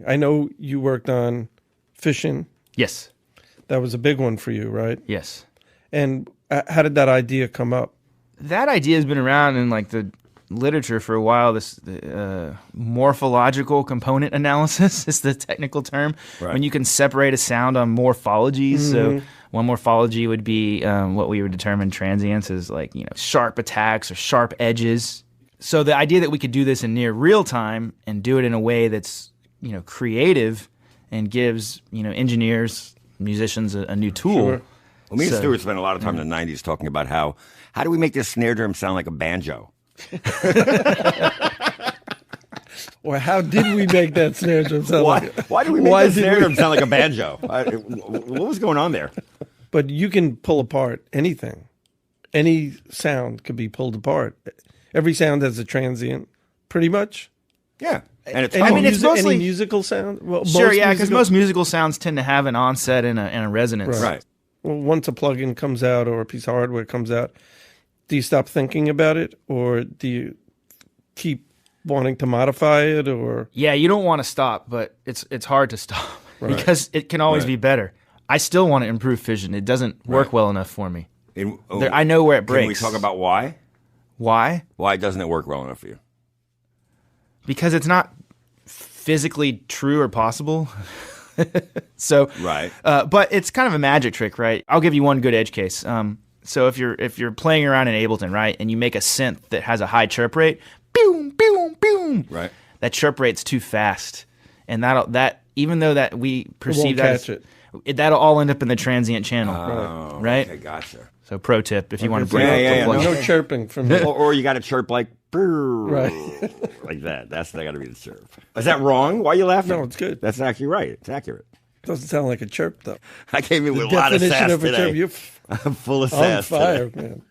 I know you worked on Physion. Yes. That was a big one for you, right? Yes. And how did that idea come up? That idea has been around in like the literature for a while. This morphological component analysis is the technical term. Right. When you can separate a sound on morphologies. So one morphology would be what we would determine transients as like, sharp attacks or sharp edges. So the idea that we could do this in near real time and do it in a way that's, creative and gives, engineers, musicians a new tool. Sure. Well, me and Stuart spent a lot of time in the 90s talking about how do we make this snare drum sound like a banjo? Or how did we make that snare drum sound Why did we make that snare drum sound like a banjo? What was going on there? But you can pull apart anything. Any sound could be pulled apart. Every sound has a transient, pretty much. Yeah. And it's it's mostly any musical sound. Well, sure, yeah, because most musical sounds tend to have an onset and a resonance. right. Well, once a plugin comes out or a piece of hardware comes out, do you stop thinking about it, or do you keep wanting to modify it? Or Yeah, you don't want to stop, but it's hard to stop because it can always be better. I still want to improve Physion. It doesn't work well enough for me. I know where it breaks. Can we talk about why? Why? Why doesn't it work well enough for you? Because it's not physically true or possible. So, right. But it's kind of a magic trick, right? I'll give you one good edge case. So if you're playing around in Ableton, right, and you make a synth that has a high chirp rate, boom, boom, boom, right, that chirp rate's too fast, and that even though that we perceive that that'll all end up in the transient channel, right? Okay, gotcha. So pro tip, if you want to bring no chirping from me. or you got to chirp like right, like that. That's got to be the chirp. Is that wrong? Why are you laughing? No, it's good. That's actually right. It's accurate. Doesn't sound like a chirp though. I came in with a lot of sass definition of a today. chirp, I'm full of on sass fire, today. man.